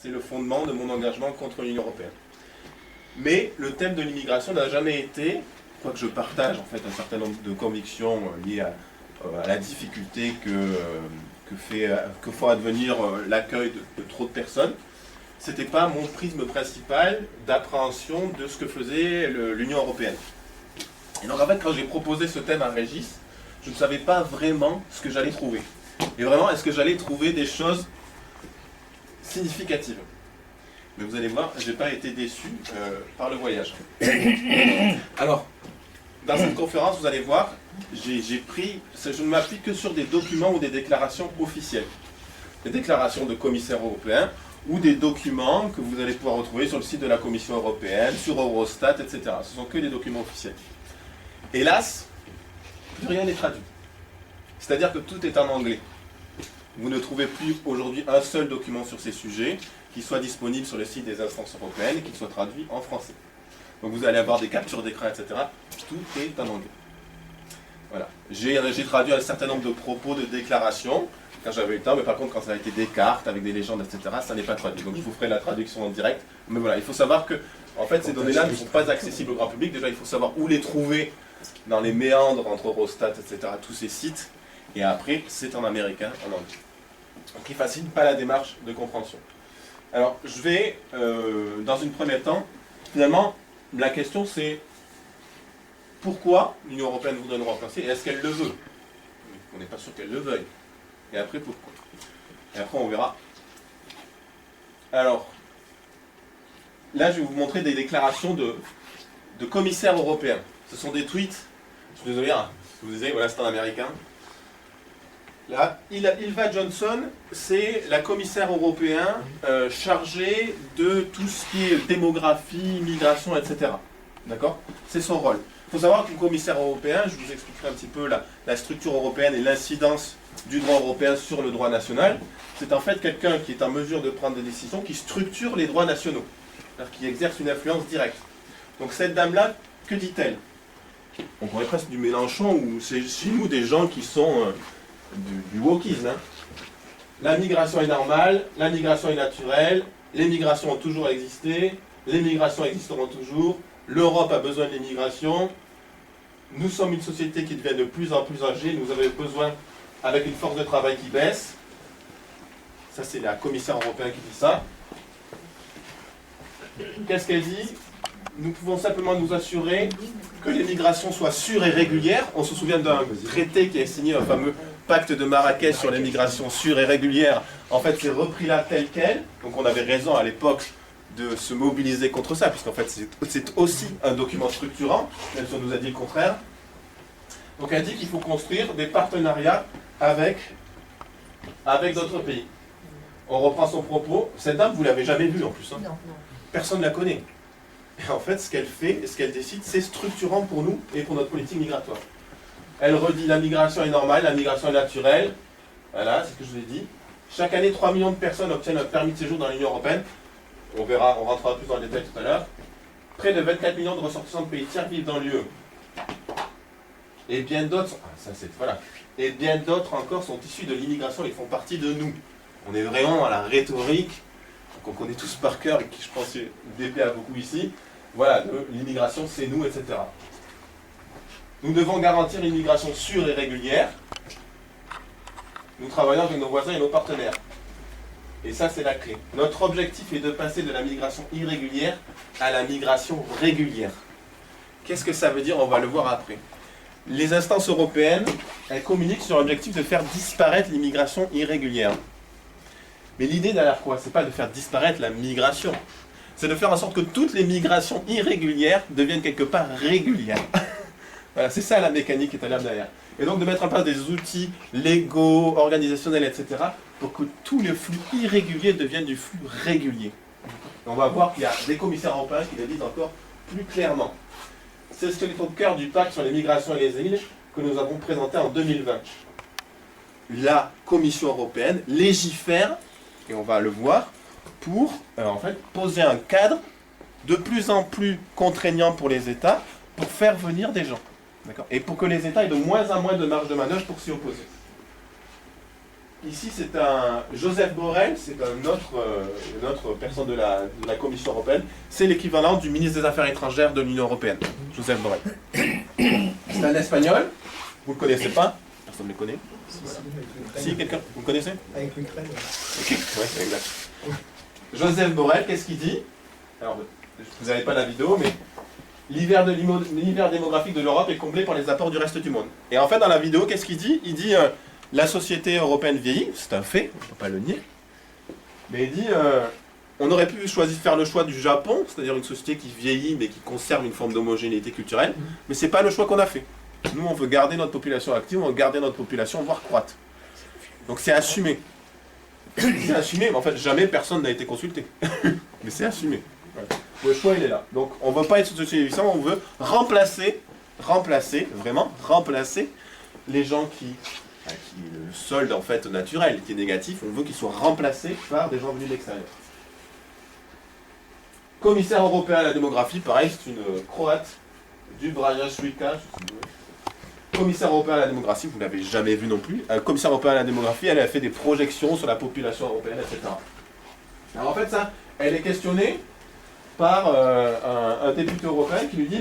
C'est le fondement de mon engagement contre l'Union européenne. Mais le thème de l'immigration n'a jamais été, quoique je partage en fait un certain nombre de convictions liées à la difficulté que fera advenir l'accueil de trop de personnes, c'était pas mon prisme principal d'appréhension de ce que faisait l'Union européenne. Et donc en fait, quand j'ai proposé ce thème à Régis, je ne savais pas vraiment ce que j'allais trouver. Et vraiment, est-ce que j'allais trouver des choses significatives? Mais vous allez voir, je n'ai pas été déçu par le voyage. Alors, dans cette conférence, vous allez voir, je ne m'appuie que sur des documents ou des déclarations officielles. Des déclarations de commissaires européens ou des documents que vous allez pouvoir retrouver sur le site de la Commission européenne, sur Eurostat, etc. Ce sont que des documents officiels. Hélas, plus rien n'est traduit. C'est-à-dire que tout est en anglais. Vous ne trouvez plus aujourd'hui un seul document sur ces sujets qui soit disponible sur le site des instances européennes et qui soit traduit en français. Donc vous allez avoir des captures d'écran, etc. Tout est en anglais. Voilà. J'ai traduit un certain nombre de propos, de déclarations, quand j'avais eu le temps, mais par contre quand ça a été des cartes avec des légendes, etc., ça n'est pas traduit. Donc je vous ferai la traduction en direct. Mais voilà, il faut savoir que en fait, ces données-là ne sont pas accessibles au grand public. Déjà, il faut savoir où les trouver dans les méandres entre Eurostat, etc., tous ces sites. Et après, c'est en américain, en anglais. Donc il ne facilite pas la démarche de compréhension. Alors, je vais, dans une première temps, finalement, la question c'est pourquoi l'Union européenne voudrait nous remplacer et est-ce qu'elle le veut? On n'est pas sûr qu'elle le veuille. Et après, pourquoi? Et après, on verra. Alors, là, je vais vous montrer des déclarations de commissaires européens. Ce sont des tweets. Je suis désolé, hein, je vous disais, voilà, c'est un américain. Là, Ylva Johnson, c'est la commissaire européenne chargée de tout ce qui est démographie, migration, etc. D'accord? C'est son rôle. Il faut savoir qu'un commissaire européen, je vous expliquerai un petit peu la structure européenne et l'incidence du droit européen sur le droit national. C'est en fait quelqu'un qui est en mesure de prendre des décisions qui structurent les droits nationaux, c'est-à-dire qui exerce une influence directe. Donc cette dame-là, que dit-elle? On pourrait presque du Mélenchon, ou c'est chez nous des gens qui sont du wokisme. Hein. La migration est normale, la migration est naturelle, les migrations ont toujours existé, les migrations existeront toujours, l'Europe a besoin de l'immigration, nous sommes une société qui devient de plus en plus âgée, nous avons besoin, avec une force de travail qui baisse. Ça, c'est la commissaire européenne qui dit ça. Qu'est-ce qu'elle dit? Nous pouvons simplement nous assurer que les migrations soient sûres et régulières. On se souvient d'un traité qui a signé, un fameux pacte de Marrakech sur les migrations sûres et régulières. En fait, c'est repris là tel quel. Donc on avait raison à l'époque de se mobiliser contre ça, puisqu'en fait c'est aussi un document structurant, même si on nous a dit le contraire. Donc elle dit qu'il faut construire des partenariats avec d'autres pays. On reprend son propos. Cette dame, vous ne l'avez jamais vue en plus. Hein. Non. Personne ne la connaît. Et en fait, ce qu'elle fait, ce qu'elle décide, c'est structurant pour nous et pour notre politique migratoire. Elle redit la migration est normale, la migration est naturelle. Voilà, c'est ce que je vous ai dit. Chaque année, 3 millions de personnes obtiennent un permis de séjour dans l'Union européenne. On verra, on rentrera plus dans le détail tout à l'heure. Près de 24 millions de ressortissants de pays tiers vivent dans l'UE. Et bien d'autres, et bien d'autres encore sont issus de l'immigration et font partie de nous. On est vraiment dans la rhétorique qu'on connaît tous par cœur et qui, je pense, déplaît à beaucoup ici. Voilà, l'immigration, c'est nous, etc. Nous devons garantir une immigration sûre et régulière. Nous travaillons avec nos voisins et nos partenaires. Et ça, c'est la clé. Notre objectif est de passer de la migration irrégulière à la migration régulière. Qu'est-ce que ça veut dire? On va le voir après. Les instances européennes, elles communiquent sur l'objectif de faire disparaître l'immigration irrégulière. Mais l'idée derrière quoi? C'est pas de faire disparaître la migration. C'est de faire en sorte que toutes les migrations irrégulières deviennent quelque part régulières. Voilà, c'est ça la mécanique qui est à l'œuvre derrière. Et donc de mettre en place des outils légaux, organisationnels, etc. pour que tous les flux irréguliers deviennent du flux régulier. Et on va voir qu'il y a des commissaires européens qui le disent encore plus clairement. C'est ce qui est au cœur du pacte sur les migrations et les îles que nous avons présenté en 2020. La Commission européenne légifère, et on va le voir, pour en fait poser un cadre de plus en plus contraignant pour les États pour faire venir des gens. D'accord ? Et pour que les États aient de moins en moins de marge de manœuvre pour s'y opposer. Ici, c'est un Joseph Borrell, c'est une autre personne de la Commission européenne. C'est l'équivalent du ministre des Affaires étrangères de l'Union européenne, Joseph Borrell. C'est un Espagnol, vous ne le connaissez pas, personne ne le connaît. Si, quelqu'un, vous le connaissez ? Avec l'Ukraine. Ok, ouais, exact. Joseph Borrell, qu'est-ce qu'il dit ? Alors, vous n'avez pas la vidéo, mais l'hiver démographique de l'Europe est comblé par les apports du reste du monde. Et en fait, dans la vidéo, qu'est-ce qu'il dit ? Il dit la société européenne vieillit, c'est un fait, on ne peut pas le nier. Mais il dit on aurait pu faire le choix du Japon, c'est-à-dire une société qui vieillit mais qui conserve une forme d'homogénéité culturelle, mais ce n'est pas le choix qu'on a fait. Nous, on veut garder notre population active, on veut garder notre population, voire croître. Donc c'est assumé. C'est assumé, mais en fait, jamais personne n'a été consulté. Mais c'est assumé. Voilà. Le choix, il est là. Donc on ne veut pas être société vieillissante, on veut remplacer les gens qui le solde en fait naturel, qui est négatif, on veut qu'il soit remplacé par des gens venus de l'extérieur. Commissaire européen à la démographie, pareil, c'est une Croate, Dubravka Šuica. Commissaire européen à la démographie, vous ne l'avez jamais vu non plus. Commissaire européen à la démographie, elle a fait des projections sur la population européenne, etc. Alors en fait, ça, elle est questionnée par un député européen qui lui dit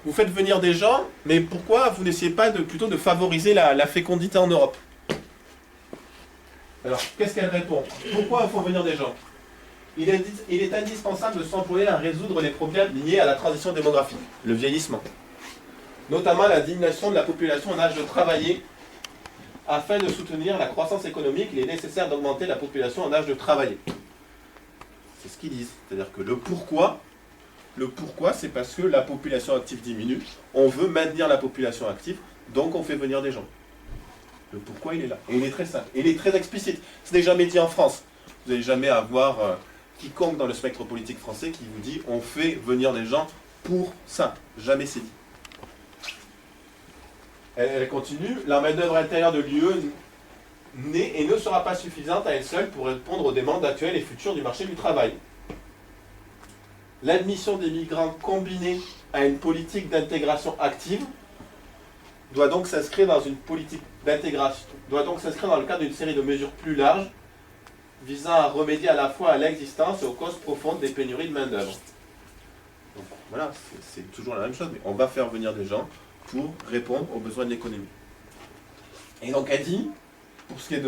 vous faites venir des gens, mais pourquoi vous n'essayez pas plutôt de favoriser la fécondité en Europe ? Alors, qu'est-ce qu'elle répond ? Pourquoi il faut venir des gens ? Il est indispensable de s'employer à résoudre les problèmes liés à la transition démographique, le vieillissement. Notamment la diminution de la population en âge de travailler. Afin de soutenir la croissance économique, il est nécessaire d'augmenter la population en âge de travailler. C'est ce qu'ils disent. C'est-à-dire que le pourquoi, c'est parce que la population active diminue. On veut maintenir la population active, donc on fait venir des gens. Le pourquoi, il est là. Et il est très simple. Et il est très explicite. Ce n'est jamais dit en France. Vous n'allez jamais avoir quiconque dans le spectre politique français qui vous dit on fait venir des gens pour ça. Jamais c'est dit. Elle continue. La main-d'œuvre intérieure de l'UE n'est et ne sera pas suffisante à elle seule pour répondre aux demandes actuelles et futures du marché du travail. L'admission des migrants combinée à une politique d'intégration active doit donc s'inscrire dans une politique d'intégration, doit donc s'inscrire dans le cadre d'une série de mesures plus larges visant à remédier à la fois à l'existence et aux causes profondes des pénuries de main-d'œuvre. Donc voilà, c'est toujours la même chose, mais on va faire venir des gens pour répondre aux besoins de l'économie. Et donc elle dit, pour ce qui est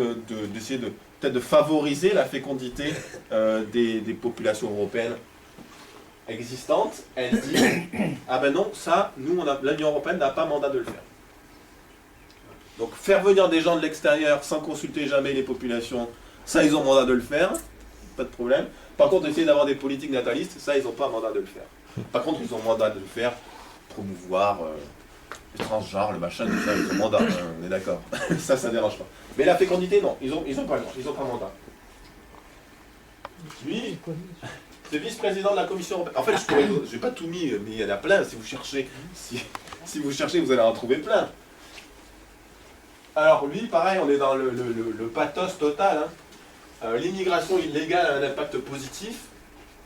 d'essayer peut-être de favoriser la fécondité des populations européennes existantes, elle dit ah ben non, ça, nous, l'Union européenne n'a pas mandat de le faire. Donc faire venir des gens de l'extérieur sans consulter jamais les populations, ça ils ont mandat de le faire, pas de problème. Par contre, essayer d'avoir des politiques natalistes, ça ils n'ont pas mandat de le faire. Par contre, ils ont mandat de le faire, promouvoir le transgenre, le machin, tout ça, ils ont mandat, on est d'accord. Ça dérange pas. Mais la fécondité, non, ils ont pas le droit, ils ont pas mandat. Lui, c'est vice-président de la Commission européenne. En fait, je n'ai pas tout mis, mais il y en a plein. Si vous cherchez, si vous cherchez, vous allez en trouver plein. Alors lui, pareil, on est dans le pathos total. Hein. L'immigration illégale a un impact positif.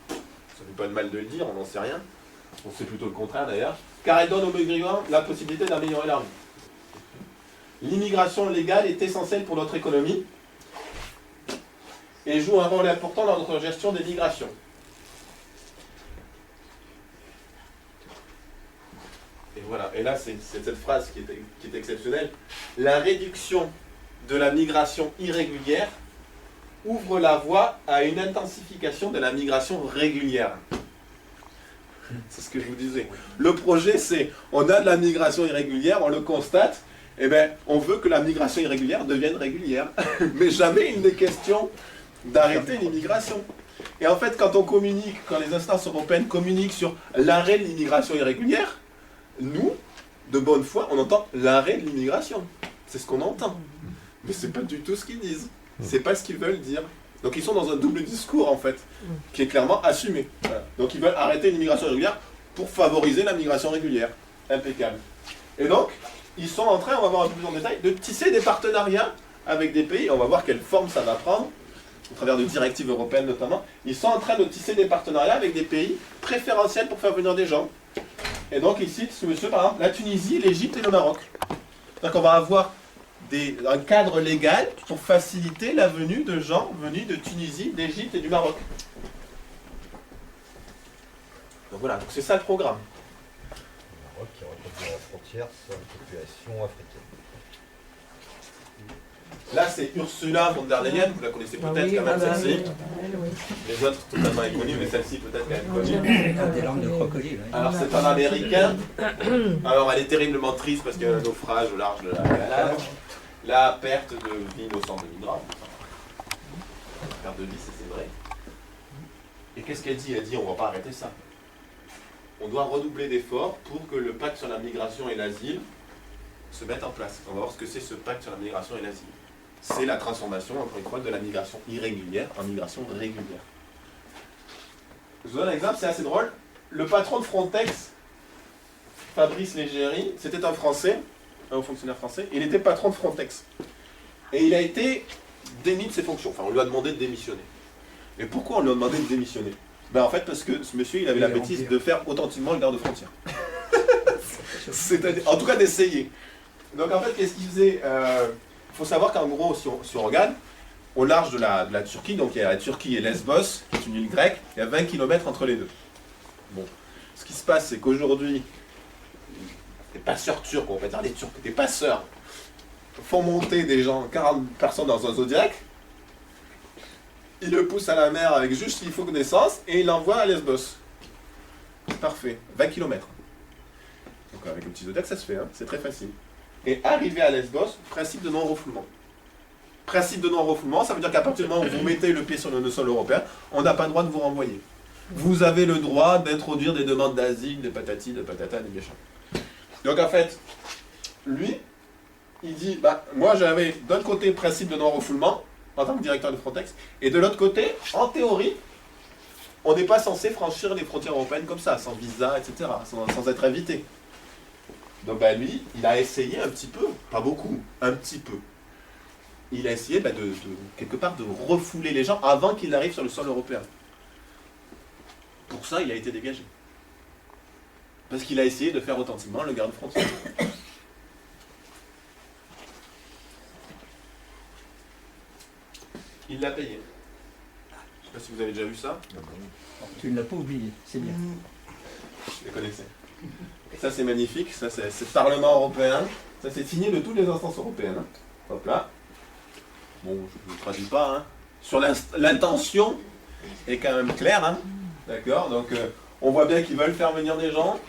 Ça ne fait pas de mal de le dire, on n'en sait rien. On sait plutôt le contraire d'ailleurs. Car elle donne aux migrants la possibilité d'améliorer leur vie. L'immigration légale est essentielle pour notre économie et joue un rôle important dans notre gestion des migrations. Et voilà, et là c'est cette phrase qui est exceptionnelle. La réduction de la migration irrégulière ouvre la voie à une intensification de la migration régulière. C'est ce que je vous disais. Le projet c'est, on a de la migration irrégulière, on le constate, et bien on veut que la migration irrégulière devienne régulière. Mais jamais il n'est question d'arrêter l'immigration. Et en fait, quand on communique, quand les instances européennes communiquent sur l'arrêt de l'immigration irrégulière, nous, de bonne foi, on entend l'arrêt de l'immigration. C'est ce qu'on entend. Mais c'est pas du tout ce qu'ils disent. C'est pas ce qu'ils veulent dire. Donc ils sont dans un double discours, en fait, qui est clairement assumé. Voilà. Donc ils veulent arrêter l'immigration irrégulière pour favoriser la migration régulière. Impeccable. Et donc, ils sont en train, on va voir un peu plus en détail, de tisser des partenariats avec des pays. On va voir quelle forme ça va prendre. au travers de directives européennes notamment, ils sont en train de tisser des partenariats avec des pays préférentiels pour faire venir des gens. Et donc ils citent ce monsieur, par exemple, la Tunisie, l'Égypte et le Maroc. Donc on va avoir un cadre légal pour faciliter la venue de gens venus de Tunisie, d'Égypte et du Maroc. Donc voilà, donc c'est ça le programme. Le Maroc qui rétablit la frontière sur la population africaine. Là, c'est Ursula von der Leyen, vous la connaissez peut-être quand même, celle-ci. Les autres, totalement inconnus, mais celle-ci peut-être quand même connue. Des langues de crocodile. Oui. Alors, c'est un Américain. Alors, elle est terriblement triste parce qu'il y a un naufrage au large de la Canale. La perte de vie innocente de migrants. Perte de vie, c'est vrai. Et qu'est-ce qu'elle dit? Elle dit, on ne va pas arrêter ça. On doit redoubler d'efforts pour que le pacte sur la migration et l'asile se mette en place. On va voir ce que c'est ce pacte sur la migration et l'asile. C'est la transformation, encore une fois, de la migration irrégulière en migration régulière. Je vous donne un exemple, c'est assez drôle. Le patron de Frontex, Fabrice Légéry, c'était un Français, un haut fonctionnaire français, il était patron de Frontex. Et il a été démis de ses fonctions. Enfin, on lui a demandé de démissionner. Et pourquoi on lui a demandé de démissionner? Ben en fait, parce que ce monsieur, il avait la bêtise de faire authentiquement le garde-frontière. C'est-à-dire, en tout cas, d'essayer. Donc en fait, qu'est-ce qu'il faisait? Il faut savoir qu'en gros, si on regarde, au large de la Turquie, donc il y a la Turquie et Lesbos, qui est une île grecque, il y a 20 km entre les deux. Bon, ce qui se passe, c'est qu'aujourd'hui, les passeurs turcs, on va dire les Turcs, des passeurs, font monter des gens, 40 personnes dans un Zodiac, ils le poussent à la mer avec juste ce qu'il faut connaissance, et ils l'envoient à Lesbos. Parfait, 20 km. Donc avec le petit Zodiac, ça se fait, hein, c'est très facile. Et arrivé à Lesbos, principe de non-refoulement. Principe de non-refoulement, ça veut dire qu'à partir du moment où vous mettez le pied sur le sol européen, on n'a pas le droit de vous renvoyer. Vous avez le droit d'introduire des demandes d'asile, des patatis, des patatas, des méchants. Donc en fait, lui, il dit, bah, moi j'avais d'un côté le principe de non-refoulement, en tant que directeur de Frontex, et de l'autre côté, en théorie, on n'est pas censé franchir les frontières européennes comme ça, sans visa, etc., sans être invité. Donc bah, lui, il a essayé un petit peu, pas beaucoup, un petit peu. Il a essayé quelque part de refouler les gens avant qu'ils arrivent sur le sol européen. Pour ça, il a été dégagé. Parce qu'il a essayé de faire authentiquement le garde-frontière. Il l'a payé. Je ne sais pas si vous avez déjà vu ça. Tu ne l'as pas oublié, c'est bien. Je les connaissais. Ça c'est magnifique, ça c'est le Parlement européen, ça c'est signé de toutes les instances européennes. Hein. Hop là. Bon, je ne traduis pas. Hein. Sur l'intention est quand même claire. Hein. D'accord. Donc on voit bien qu'ils veulent faire venir des gens,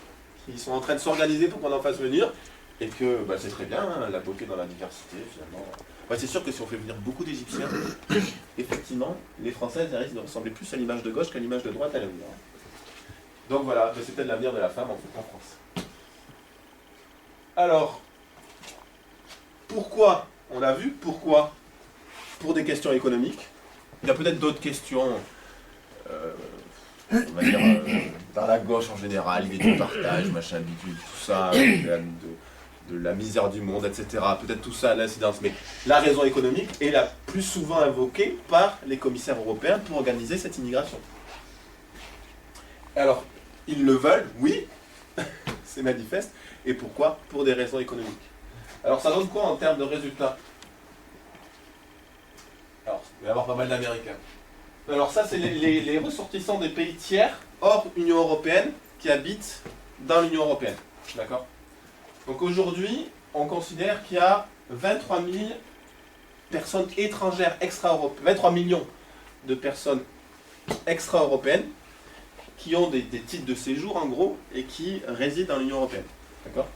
qu'ils sont en train de s'organiser pour qu'on en fasse venir, et que bah, c'est très bien, hein, la beauté dans la diversité finalement. Ouais, c'est sûr que si on fait venir beaucoup d'Égyptiens, effectivement, les Françaises risquent de ressembler plus à l'image de gauche qu'à l'image de droite à l'avenir. Donc voilà, c'est peut-être l'avenir de la femme en France. Alors, pourquoi? On l'a vu, pourquoi? Pour des questions économiques. Il y a peut-être d'autres questions, on va dire, dans la gauche en général, l'idée du partage, machin, bidule, tout ça, de la misère du monde, etc. Peut-être tout ça à l'incidence, mais la raison économique est la plus souvent invoquée par les commissaires européens pour organiser cette immigration. Alors, ils le veulent, oui, c'est manifeste. Et pourquoi? Pour des raisons économiques. Alors, ça donne quoi en termes de résultats? Alors, il va y avoir pas mal d'Américains. Alors ça, c'est les ressortissants des pays tiers, hors Union Européenne, qui habitent dans l'Union Européenne. D'accord? Donc aujourd'hui, on considère qu'il y a 23 000 personnes étrangères extra-européennes, 23 millions de personnes extra-européennes qui ont des titres de séjour en gros et qui résident dans l'Union Européenne. D'accord?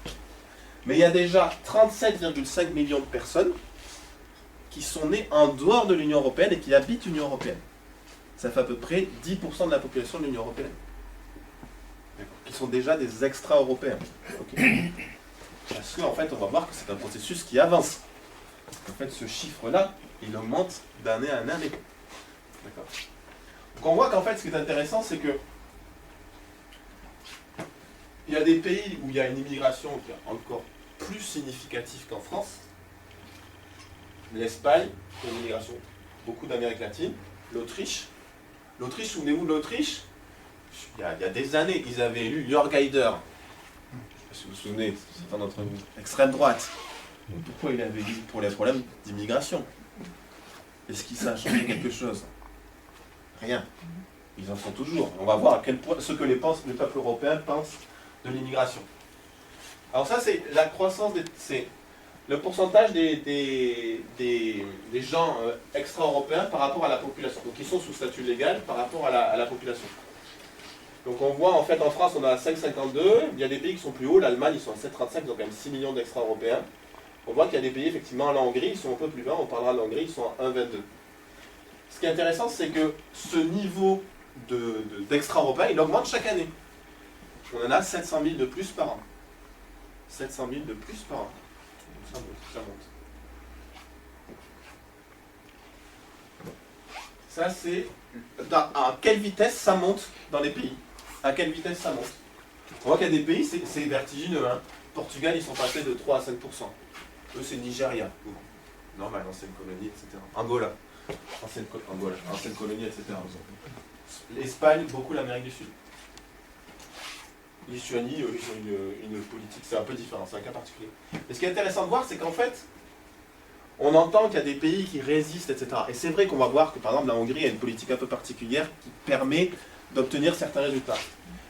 Mais il y a déjà 37,5 millions de personnes qui sont nées en dehors de l'Union Européenne et qui habitent l'Union Européenne. Ça fait à peu près 10% de la population de l'Union Européenne. Qui sont déjà des extra-européens. Okay. Parce qu'en fait, on va voir que c'est un processus qui avance. En fait, ce chiffre-là, il augmente d'année en année. D'accord. Donc on voit qu'en fait, ce qui est intéressant, c'est que il y a des pays où il y a une immigration qui est encore plus significative qu'en France. L'Espagne, une immigration beaucoup d'Amérique latine. L'Autriche, souvenez-vous de l'Autriche? Il y a des années, ils avaient élu Jörg Haider. Je ne sais pas si vous vous souvenez, certains d'entre vous. Extrême droite. Pourquoi il avait élu? Pour les problèmes d'immigration. Est-ce qu'il ça a changé quelque chose? Rien. Ils en sont toujours. On va voir à quel point ce que les peuples européens pensent de l'immigration. Alors ça, c'est la croissance, c'est le pourcentage des gens extra-européens par rapport à la population. Donc ils sont sous statut légal par rapport à la population. Donc on voit en fait en France on a 5,52, il y a des pays qui sont plus hauts, l'Allemagne ils sont à 7,35, ils ont quand même 6 millions d'extra-européens. On voit qu'il y a des pays effectivement, la Hongrie, ils sont un peu plus bas, on parlera de l'Hongrie, ils sont à 1,22. Ce qui est intéressant c'est que ce niveau d'extra-européens il augmente chaque année. On en a 700 000 de plus par an. 700 000 de plus par an. Donc ça monte. Ça c'est à quelle vitesse ça monte dans les pays. À quelle vitesse ça monte. On voit qu'il y a des pays, c'est vertigineux. Hein. Portugal, ils sont passés de 3 à 5%. Eux, c'est Nigeria. Normal, ancienne colonie, etc. Angola. Ancienne colonie, etc. L'Espagne, beaucoup l'Amérique du Sud. Lituanie, ils ont une politique, c'est un peu différent, c'est un cas particulier. Et ce qui est intéressant de voir, c'est qu'en fait, on entend qu'il y a des pays qui résistent, etc. Et c'est vrai qu'on va voir que, par exemple, la Hongrie a une politique un peu particulière qui permet d'obtenir certains résultats.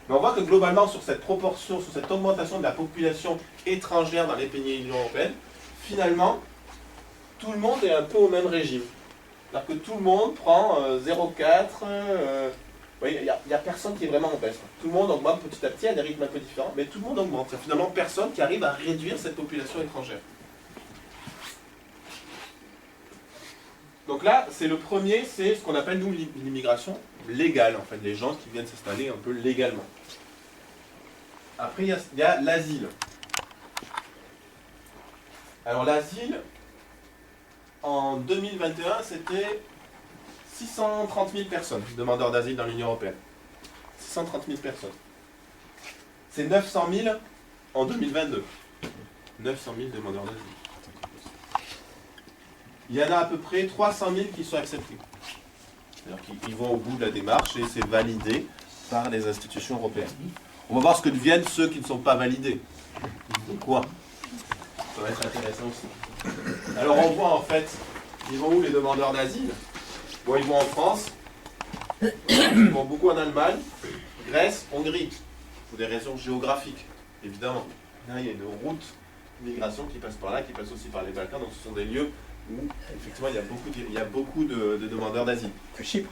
Mais on voit que globalement, sur cette proportion, sur cette augmentation de la population étrangère dans les pays de l'Union européenne, finalement, tout le monde est un peu au même régime. C'est-à-dire que tout le monde prend 0,4, il n'y a personne qui est vraiment en baisse. Tout le monde augmente petit à petit à des rythmes un peu différents, mais tout le monde augmente. Il n'y a finalement personne qui arrive à réduire cette population étrangère. Donc là, c'est le premier, c'est ce qu'on appelle, nous, l'immigration légale, en fait, des gens qui viennent s'installer un peu légalement. Après, il y a l'asile. Alors l'asile, en 2021, c'était 630 000 personnes, demandeurs d'asile dans l'Union européenne. 630 000 personnes. C'est 900 000 en 2022. 900 000 demandeurs d'asile. Il y en a à peu près 300 000 qui sont acceptés. C'est-à-dire qu'ils vont au bout de la démarche et c'est validé par les institutions européennes. On va voir ce que deviennent ceux qui ne sont pas validés. De quoi? Ça va être intéressant aussi. Alors on voit en fait, ils vont où les demandeurs d'asile? Bon, ils vont en France, ils vont beaucoup en Allemagne, Grèce, Hongrie, pour des raisons géographiques, évidemment. Là, il y a une route d'immigration qui passe par là, qui passe aussi par les Balkans, donc ce sont des lieux où, effectivement, il y a beaucoup de demandeurs d'asile. Chypre,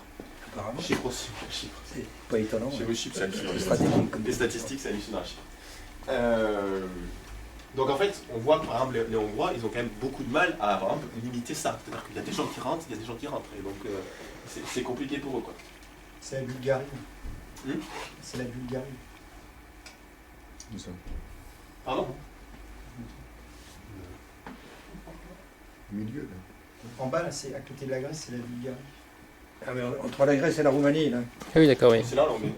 apparemment. Chypre aussi. Chypre. C'est pas étonnant. Chez vous, Chypre, c'est hallucinant. Stratégique, comme Les statistiques, c'est hallucinant à Chypre. Donc en fait, on voit que par exemple les Hongrois, ils ont quand même beaucoup de mal à par exemple, limiter ça. C'est-à-dire qu'il y a des gens qui rentrent, il y a des gens qui rentrent. Et donc c'est compliqué pour eux, quoi. C'est la Bulgarie. C'est la Bulgarie. Où ça? Pardon? Au milieu, là. En bas, là, c'est à côté de la Grèce, c'est la Bulgarie. Ah, mais entre la Grèce et la Roumanie, là. Ah oui, d'accord, oui. C'est là l'anglais.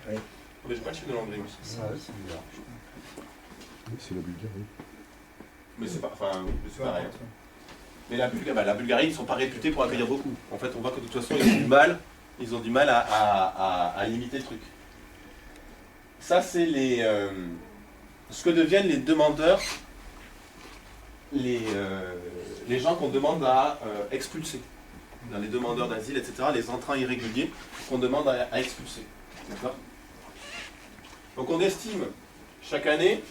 Oui. Mais j'ai pas le chiffre de l'anglais aussi. Ah, c'est bizarre. Oui, c'est la Bulgarie. Mais c'est pas, enfin, mais c'est pareil. Mais la Bulgarie, ils ne sont pas réputés pour accueillir beaucoup. En fait, on voit que de toute façon, ils ont du mal à limiter le truc. Ça, c'est ce que deviennent les demandeurs, les gens qu'on demande à expulser. Dans les demandeurs d'asile, etc., les entrants irréguliers qu'on demande à expulser. D'accord? Donc on estime chaque année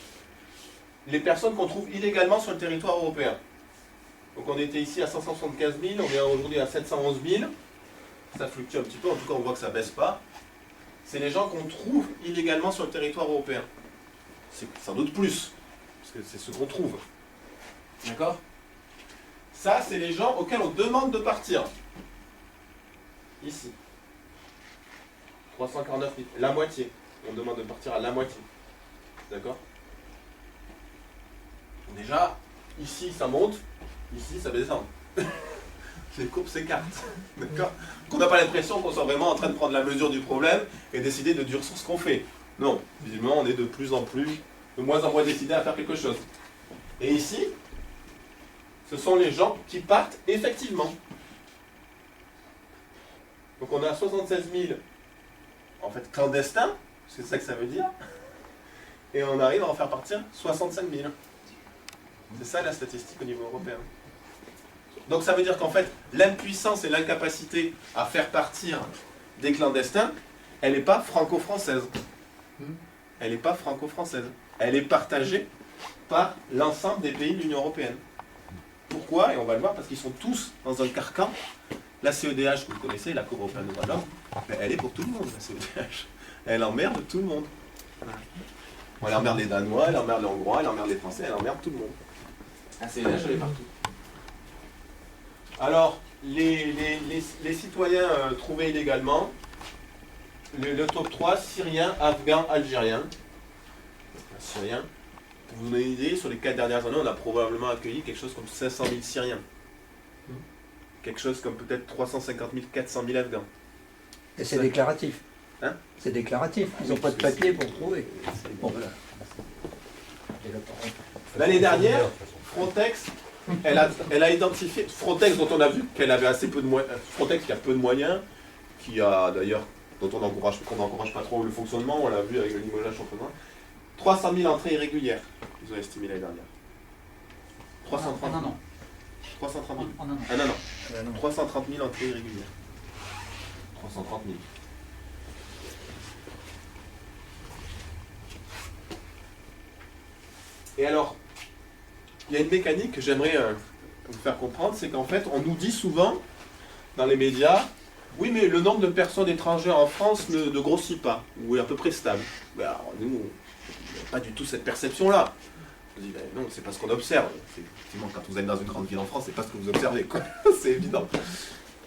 les personnes qu'on trouve illégalement sur le territoire européen. Donc on était ici à 575 000, on est aujourd'hui à 711 000. Ça fluctue un petit peu, en tout cas on voit que ça ne baisse pas. C'est les gens qu'on trouve illégalement sur le territoire européen. C'est sans doute plus, parce que c'est ce qu'on trouve. D'accord? Ça, c'est les gens auxquels on demande de partir. Ici. 349 000, la moitié. On demande de partir à la moitié. D'accord? Déjà, ici ça monte, ici ça descend. Les courbes s'écartent. D'accord? Qu'on n'a pas l'impression qu'on soit vraiment en train de prendre la mesure du problème et décider de durcir ce qu'on fait. Non, visiblement on est de moins en moins décidé à faire quelque chose. Et ici, ce sont les gens qui partent effectivement. Donc on a 76 000 en fait clandestins, c'est ça que ça veut dire, et on arrive à en faire partir 65 000. C'est ça la statistique au niveau européen. Donc ça veut dire qu'en fait, l'impuissance et l'incapacité à faire partir des clandestins, elle n'est pas franco-française. Elle n'est pas franco-française. Elle est partagée par l'ensemble des pays de l'Union européenne. Pourquoi? Et on va le voir, parce qu'ils sont tous dans un carcan. La CEDH, que vous connaissez, la Cour européenne des droits de l'homme, elle est pour tout le monde, la CEDH. Elle emmerde tout le monde. Elle emmerde les Danois, elle emmerde les Hongrois, elle emmerde les Français, elle emmerde tout le monde. La CEDH, elle est partout. Alors, les citoyens trouvés illégalement, le top 3, Syriens, Afghans, Algériens. Syriens. Pour vous donner une idée, sur les 4 dernières années, on a probablement accueilli quelque chose comme 500 000 Syriens. Quelque chose comme peut-être 350 000, 400 000 Afghans. Et c'est déclaratif. Hein? C'est déclaratif. Ils n'ont pas de papier pour prouver. Bon, voilà. L'année dernière, Frontex, elle a identifié, Frontex dont on a vu qu'elle avait assez peu de moyens, Frontex qui a peu de moyens, qui a d'ailleurs, dont qu'on n'encourage pas trop le fonctionnement, on l'a vu avec le limogeage championnat, 300 000 entrées irrégulières, ils ont estimé l'année dernière. 330 000. En un an. 330 000. En un an. Ah non, non. 330 000 entrées irrégulières. 330 000. Et alors, il y a une mécanique que j'aimerais vous faire comprendre, c'est qu'en fait, on nous dit souvent, dans les médias, oui, mais le nombre de personnes étrangères en France ne grossit pas, ou est à peu près stable. Ben alors, nous, on n'a pas du tout cette perception-là. Je dis, ben non, c'est pas ce qu'on observe. Effectivement, quand vous allez dans une grande ville en France, c'est pas ce que vous observez, quoi. C'est évident.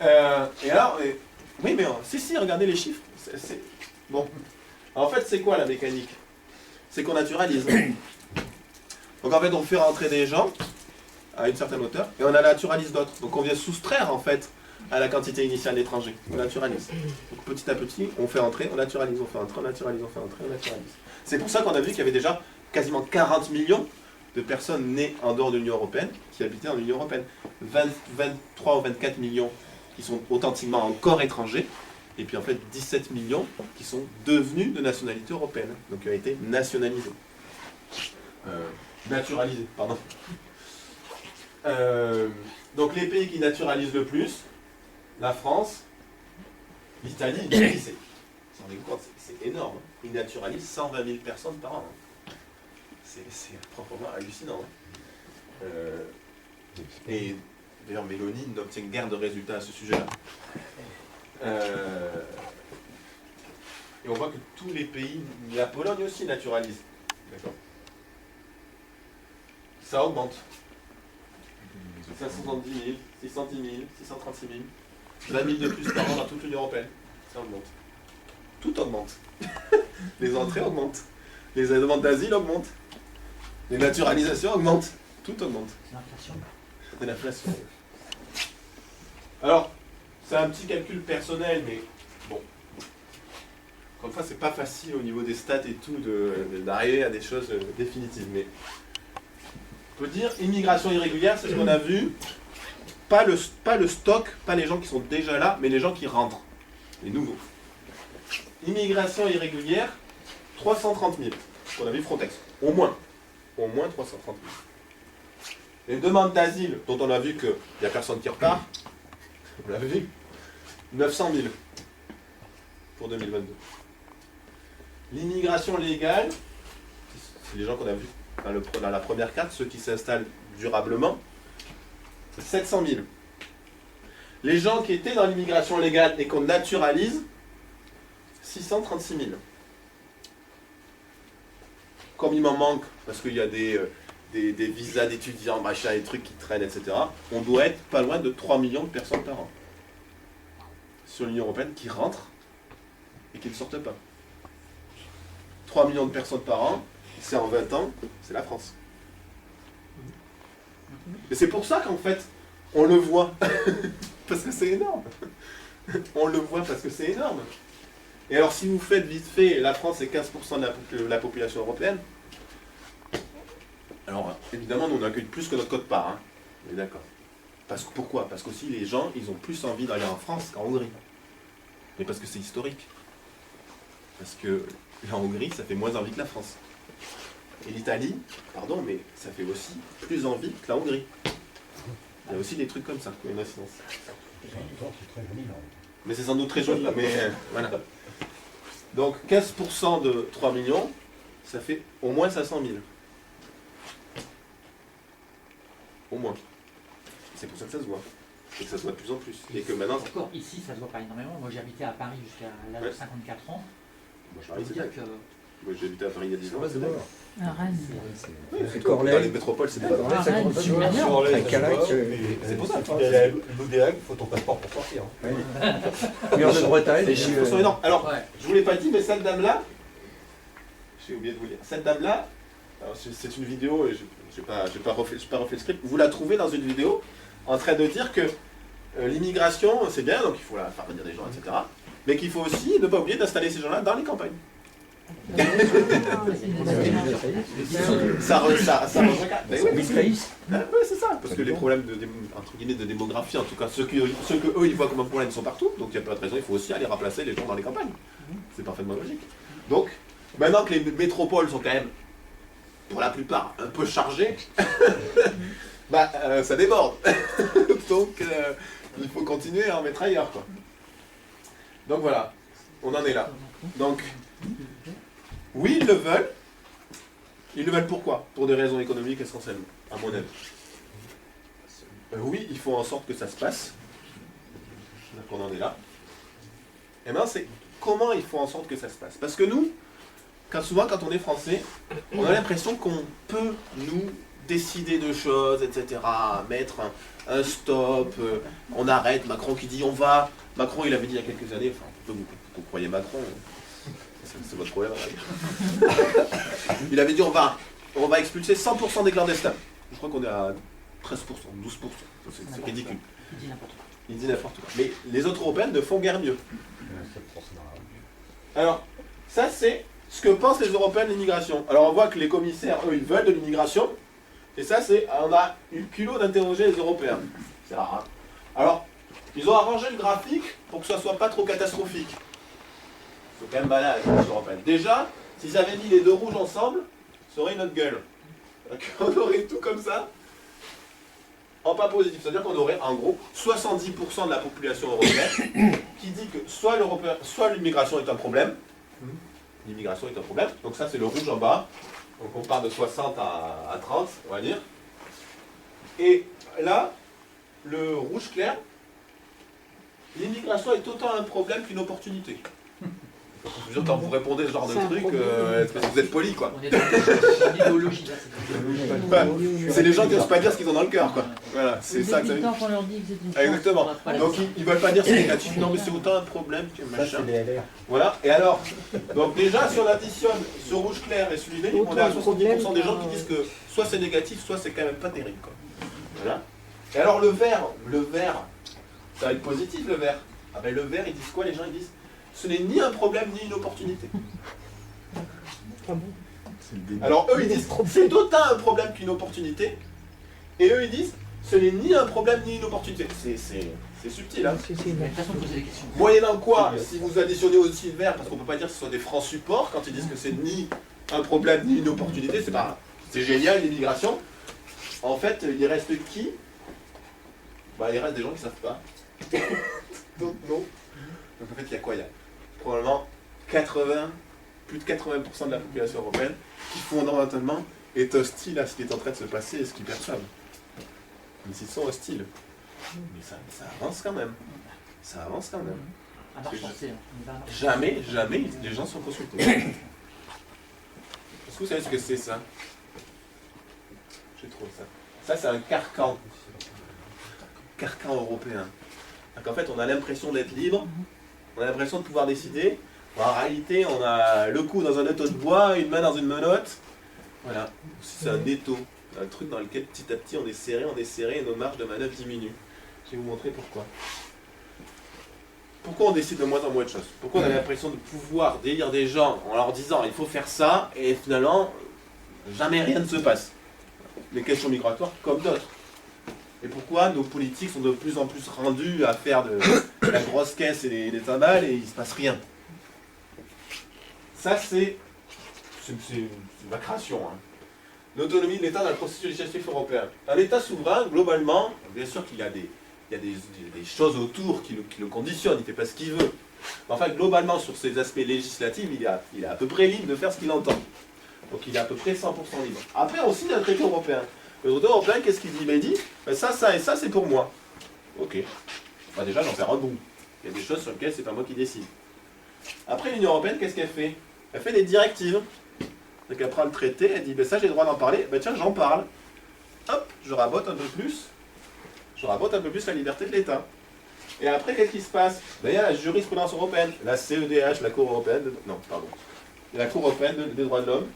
Et alors, oui, mais si, regardez les chiffres. Bon. En fait, c'est quoi la mécanique? C'est qu'on naturalise. Donc en fait, on fait rentrer des gens à une certaine hauteur et on en naturalise d'autres. Donc on vient soustraire en fait à la quantité initiale d'étrangers. On naturalise. Donc petit à petit, on fait entrer, on naturalise, on fait entrer, on naturalise, on fait entrer, on naturalise. C'est pour ça qu'on a vu qu'il y avait déjà quasiment 40 millions de personnes nées en dehors de l'Union européenne qui habitaient dans l'Union européenne. 23 ou 24 millions qui sont authentiquement encore étrangers. Et puis en fait 17 millions qui sont devenus de nationalité européenne. Donc qui ont été nationalisés. Naturalisés, pardon. Donc les pays qui naturalisent le plus, la France, l'Italie, c'est énorme. Ils naturalisent 120 000 personnes par an. C'est proprement hallucinant. Et d'ailleurs Mélanie n'obtient guère de résultats à ce sujet-là. Et on voit que tous les pays, la Pologne aussi naturalise. D'accord. Ça augmente. 570 000, 610 000, 636 000, 20 000 de plus par an dans toute l'Union européenne. Ça augmente. Tout augmente. Les entrées augmentent. Les demandes d'asile augmentent. Les naturalisations augmentent. Tout augmente. C'est l'inflation. C'est l'inflation. Alors, c'est un petit calcul personnel, mais bon. Encore une fois, c'est pas facile au niveau des stats et tout d'arriver à des choses définitives. Mais on peut dire immigration irrégulière, c'est ce qu'on a vu. Pas le stock, pas les gens qui sont déjà là, mais les gens qui rentrent. Les nouveaux. Immigration irrégulière, 330 000. On a vu Frontex. Au moins 330 000. Les demandes d'asile, dont on a vu qu'il n'y a personne qui repart, vous l'avez vu, 900 000 pour 2022. L'immigration légale, c'est les gens qu'on a vus dans la première carte, ceux qui s'installent durablement, 700 000. Les gens qui étaient dans l'immigration légale et qu'on naturalise, 636 000. Comme il m'en manque, parce qu'il y a des visas d'étudiants, machin, des trucs qui traînent, etc., on doit être pas loin de 3 millions de personnes par an sur l'Union européenne qui rentrent et qui ne sortent pas. 3 millions de personnes par an, c'est en 20 ans, c'est la France. Et c'est pour ça qu'en fait, on le voit, parce que c'est énorme. On le voit parce que c'est énorme. Et alors si vous faites vite fait, la France est 15% de la population européenne, alors évidemment nous on accueille plus que notre quote-part, hein. On est d'accord. Pourquoi? Parce qu'aussi les gens, ils ont plus envie d'aller en France qu'en Hongrie. Mais parce que c'est historique. Parce que la Hongrie, ça fait moins envie que la France. Et l'Italie, pardon, mais ça fait aussi plus envie que la Hongrie. Il y a aussi des trucs comme ça, une incidence. C'est très joli, là. Mais c'est sans doute très joli, mais voilà. Donc 15% de 3 millions, ça fait au moins 500 000. Au moins. C'est pour ça que ça se voit. Et que ça se voit de plus en plus. Et que maintenant... Encore ici, ça se voit pas énormément. Moi, j'ai habité à Paris jusqu'à l'âge de 54 ans. Moi, Je peux dire que j'ai habité à Paris il y a 10 ans. À Rennes. C'est Dans Corlay. les métropoles, c'est pas Corlay, vrai. ça Rennes, compte pas, c'est tu vois. bien. Sur les Calac, C'est pour ça. L'ODA, il faut ton passeport pour sortir. Hein. Mur de Bretagne. Les chiffres sont énormes. Alors, ouais. je vous l'ai pas dit, mais cette dame-là, j'ai oublié de vous dire, cette dame-là, alors, c'est une vidéo, et je n'ai pas refait le script, vous la trouvez dans une vidéo en train de dire que l'immigration, c'est bien, donc il faut faire venir des gens, etc. Mais qu'il faut aussi ne pas oublier d'installer ces gens-là dans les campagnes. Ça rejoint. Ben oui, c'est ça. Parce que les problèmes entre guillemets de démographie, en tout cas ceux que eux ils voient comme un problème, ils sont partout. Donc il n'y a pas de raison, il faut aussi aller remplacer les gens dans les campagnes. C'est parfaitement logique. Donc maintenant que les métropoles sont quand même, pour la plupart, un peu chargées, ça déborde. Donc il faut continuer à en mettre ailleurs, quoi. Donc voilà, on en est là. Donc oui, ils le veulent. Ils le veulent pourquoi? Pour des raisons économiques essentiellement, à mon avis. Oui, il faut en sorte que ça se passe. Donc on en est là. Et maintenant, c'est comment il faut en sorte que ça se passe. Parce que nous, souvent quand on est français, on a l'impression qu'on peut nous décider de choses, etc. Mettre un stop, on arrête. Macron qui dit on va. Macron, il avait dit il y a quelques années, enfin, vous croyez Macron, c'est votre problème. Il avait dit on va expulser 100% des clandestins. Je crois qu'on est à 13%, 12%. C'est ridicule. Il dit n'importe quoi. Mais les autres Européennes ne font guère mieux. Alors, ça c'est ce que pensent les Européens de l'immigration. Alors on voit que les commissaires, eux, ils veulent de l'immigration. Et ça c'est, on a eu le culot d'interroger les Européens. C'est rare. Hein. Alors, ils ont arrangé le graphique pour que ça soit pas trop catastrophique. C'est quand même balade, les Européens. Déjà, s'ils avaient mis les deux rouges ensemble, ça aurait une autre gueule. On aurait tout comme ça, en pas positif. C'est-à-dire qu'on aurait en gros 70% de la population européenne qui dit que soit l'immigration est un problème, l'immigration est un problème, donc ça c'est le rouge en bas, donc on part de 60 à 30, on va dire. Et là, le rouge clair, l'immigration est autant un problème qu'une opportunité. Je veux dire, quand vous répondez ce genre de truc, c'est parce que vous êtes poli, quoi. On est dans l'idéologie, là. C'est les gens qui n'osent pas dire ce qu'ils ont dans le cœur, quoi. Voilà, c'est ça que ça veut dire. Qu'on leur dit que c'est une Exactement. Donc ils veulent pas dire c'est négatif, non mais c'est autant un problème que Ça, machin. c'est les LR. Voilà, et alors, donc déjà si on additionne ce rouge clair et celui-là, on est à 70% des gens qui disent que soit c'est négatif, soit c'est quand même pas terrible, quoi. Voilà. Et alors le vert, ça va être positif le vert. Ah ben le vert, ils disent quoi les gens? Ils disent ce n'est ni un problème ni une opportunité. Alors eux ils disent c'est autant un problème qu'une opportunité. Et eux ils disent ce n'est ni un problème ni une opportunité. C'est subtil, hein. Il y a une façon de poser des questions. Moyennant quoi, si vous additionnez aussi le vert, parce qu'on peut pas dire que ce soit des francs supports, quand ils disent que c'est ni un problème ni une opportunité, c'est génial l'immigration. En fait, il reste qui? Il reste des gens qui savent pas. Donc non. Donc en fait, il y a quoi? Il y a probablement plus de 80% de la population européenne qui fondamentalement est hostile à ce qui est en train de se passer et ce qu'ils perçoivent. Mais ils sont hostiles. Mais ça avance quand même. Ça avance quand même. À marche forcée, on y va à marche. Jamais les gens sont consultés. Est-ce que vous savez ce que c'est ça? J'ai trouvé ça. Ça c'est un carcan. Carcan européen. Donc en fait on a l'impression d'être libre, on a l'impression de pouvoir décider. En réalité on a le cou dans un étau de bois, une main dans une menotte. Voilà. C'est un étau. Un truc dans lequel petit à petit on est serré et nos marges de manœuvre diminuent. Je vais vous montrer pourquoi. Pourquoi on décide de moins en moins de choses? Pourquoi on a l'impression de pouvoir délire des gens en leur disant il faut faire ça et finalement jamais rien ne se passe? Les questions migratoires comme d'autres. Et pourquoi nos politiques sont de plus en plus rendus à faire de la grosse caisse et des timbales et il ne se passe rien. Ça, c'est ma création. Hein. L'autonomie de l'État dans le processus législatif européen. Un État souverain, globalement, bien sûr qu'il y a des choses autour qui le conditionnent, il ne fait pas ce qu'il veut. Mais enfin, globalement, sur ces aspects législatifs, il est à peu près libre de faire ce qu'il entend. Donc il est à peu près 100% libre. Après aussi, il y a le traité européen. Le traité européen, qu'est-ce qu'il dit? Ben, il dit, ben, ça et ça, c'est pour moi. Ok. Ben, déjà, j'en fais un bout. Il y a des choses sur lesquelles c'est pas moi qui décide. Après, l'Union européenne, qu'est-ce qu'elle fait? Elle fait des directives. Donc elle prend le traité, elle dit, ben ça j'ai le droit d'en parler, ben tiens, j'en parle. Hop, je rabote un peu plus. Je rabote un peu plus la liberté de l'État. Et après, qu'est-ce qui se passe? Ben, il y a la jurisprudence européenne, la CEDH, la Cour européenne de... Non, pardon. La Cour européenne des droits de l'homme.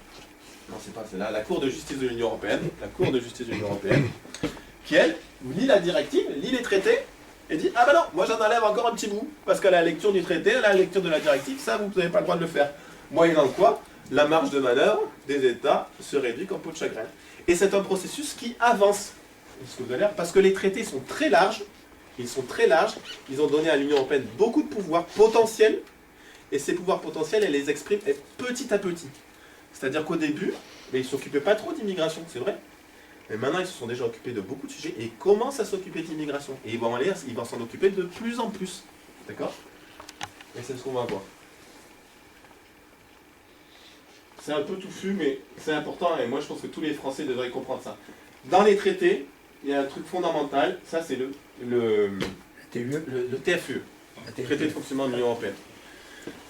Non, c'est pas celle-là. La Cour de justice de l'Union européenne. La Cour de justice de l'Union européenne. Qui, elle, lit la directive, lit les traités, et dit, ah ben non, moi j'en enlève encore un petit bout. Parce qu'à la lecture du traité, à la lecture de la directive, ça, vous n'avez pas le droit de le faire. Moyennant quoi, la marge de manœuvre des États se réduit comme peau de chagrin. Et c'est un processus qui avance. Est-ce que vous allez dire? Parce que les traités sont très larges. Ils sont très larges. Ils ont donné à l'Union européenne beaucoup de pouvoirs potentiels. Et ces pouvoirs potentiels, elle les exprime petit à petit. C'est-à-dire qu'au début, mais ils ne s'occupaient pas trop d'immigration, c'est vrai. Mais maintenant, ils se sont déjà occupés de beaucoup de sujets et ils commencent à s'occuper d'immigration. Et ils vont s'en occuper de plus en plus. D'accord? Et c'est ce qu'on va voir. C'est un peu touffu, mais c'est important. Et moi, je pense que tous les Français devraient comprendre ça. Dans les traités, il y a un truc fondamental. Ça, c'est le TFUE. Le traité de fonctionnement de l'Union européenne.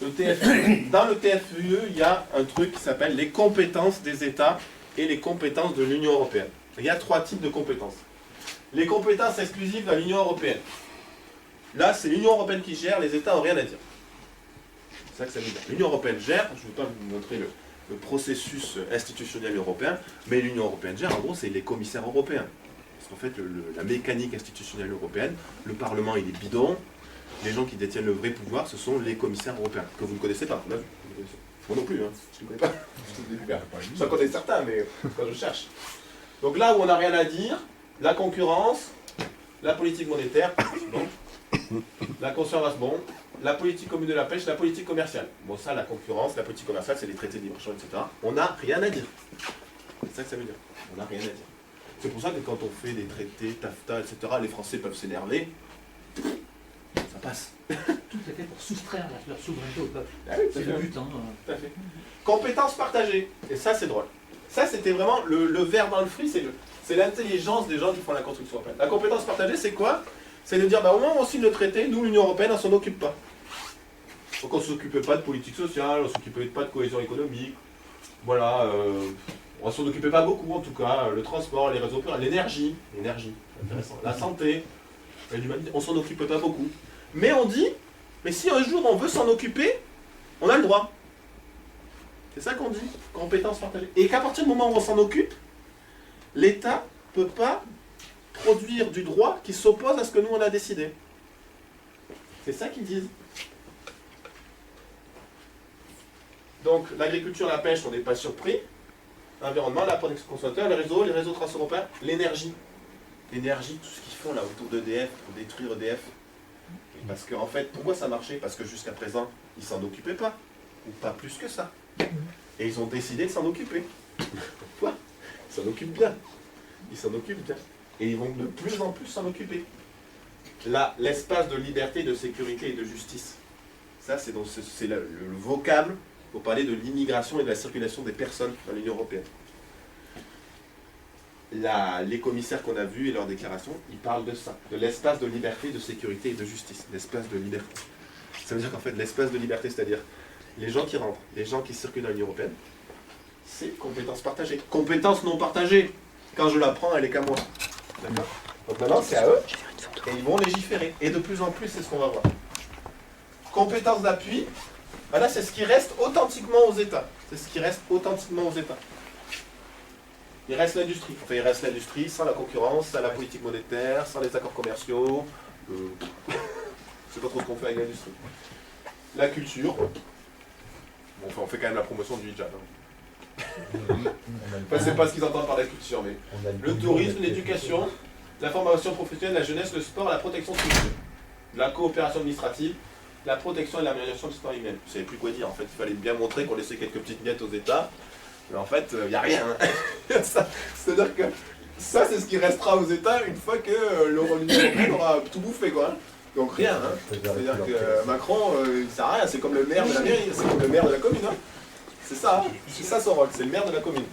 Le TFUE, dans le TFUE, il y a un truc qui s'appelle les compétences des États et les compétences de l'Union européenne. Il y a 3 types de compétences. Les compétences exclusives de l'Union européenne. Là, c'est l'Union européenne qui gère, les États n'ont rien à dire. C'est ça que ça veut dire. L'Union européenne gère, je ne vais pas vous montrer le processus institutionnel européen, mais l'Union européenne gère, en gros, c'est les commissaires européens. Parce qu'en fait, la mécanique institutionnelle européenne, le Parlement, il est bidon. Les gens qui détiennent le vrai pouvoir, ce sont les commissaires européens, que vous ne connaissez pas. Là, moi non plus, hein. Je ne connais pas. J'en connais certains, mais quand je cherche. Donc là où on n'a rien à dire, la concurrence, la politique monétaire, bon. La concurrence, bon. La politique commune de la pêche, la politique commerciale. Bon, ça, la concurrence, la politique commerciale, c'est les traités de libre-échange, etc. On n'a rien à dire. C'est ça que ça veut dire. On n'a rien à dire. C'est pour ça que quand on fait des traités, TAFTA, etc., les Français peuvent s'énerver. Ça passe. Tout est fait pour soustraire leur souveraineté au peuple. Ah oui, c'est le but. Hein. Tout à fait. Compétences partagées. Et ça, c'est drôle. Ça, c'était vraiment le ver dans le fruit, c'est l'intelligence des gens qui font la construction européenne. La compétence partagée, c'est quoi? C'est de dire, bah, au moment où on signe le traité, nous, l'Union européenne, on s'en occupe pas. Donc on ne s'occupait pas de politique sociale, on ne s'occupait pas de cohésion économique. Voilà, on ne s'en occupait pas beaucoup, en tout cas. Le transport, les réseaux, l'énergie, intéressant. La santé, l'humanité, on s'en occupait pas beaucoup. Mais on dit, mais si un jour on veut s'en occuper, on a le droit. C'est ça qu'on dit, compétence partagée. Et qu'à partir du moment où on s'en occupe, l'État ne peut pas produire du droit qui s'oppose à ce que nous on a décidé. C'est ça qu'ils disent. Donc l'agriculture, la pêche, on n'est pas surpris. L'environnement, la protection consommateur, les réseaux transeuropéens, l'énergie. L'énergie, tout ce qu'ils font là autour d'EDF, pour détruire EDF. Parce qu'en fait, pourquoi ça marchait? Parce que jusqu'à présent, ils ne s'en occupaient pas. Ou pas plus que ça. Et ils ont décidé de s'en occuper. Pourquoi? Ils s'en occupent bien. Ils s'en occupent bien. Et ils vont de plus en plus s'en occuper. Là, l'espace de liberté, de sécurité et de justice. Ça, c'est le vocable pour parler de l'immigration et de la circulation des personnes dans l'Union européenne. Les commissaires qu'on a vus et leurs déclarations, ils parlent de ça, de l'espace de liberté, de sécurité et de justice. L'espace de liberté. Ça veut dire qu'en fait, l'espace de liberté, c'est-à-dire les gens qui rentrent, les gens qui circulent dans l'Union européenne, c'est compétences partagées. Compétences non partagées. Quand je la prends, elle est qu'à moi. D'accord? Donc maintenant, c'est à eux, et ils vont légiférer. Et de plus en plus, c'est ce qu'on va voir. Compétences d'appui, voilà, c'est ce qui reste authentiquement aux États. C'est ce qui reste authentiquement aux États. Il reste l'industrie. Enfin, il reste l'industrie sans la concurrence, sans la politique monétaire, sans les accords commerciaux. C'est pas trop ce qu'on fait avec l'industrie. La culture. Bon, enfin, on fait quand même la promotion du hijab. Enfin, c'est pas ce qu'ils entendent par la culture, mais le tourisme, l'éducation, la formation professionnelle, la jeunesse, le sport, la protection civile, la coopération administrative, la protection et l'amélioration de l'histoire humaine. Je ne savais plus quoi dire, en fait, il fallait bien montrer qu'on laissait quelques petites miettes aux États, mais en fait, il n'y a rien. Hein. C'est-à-dire que ça, c'est ce qui restera aux États une fois que l'Union européenne aura tout bouffé, quoi. Hein. Donc rien, hein. C'est-à-dire que Macron, il ne sert à rien, c'est comme le maire de la mairie, c'est comme le maire de la commune. Hein. C'est ça, hein. C'est ça son rôle, c'est le maire de la commune.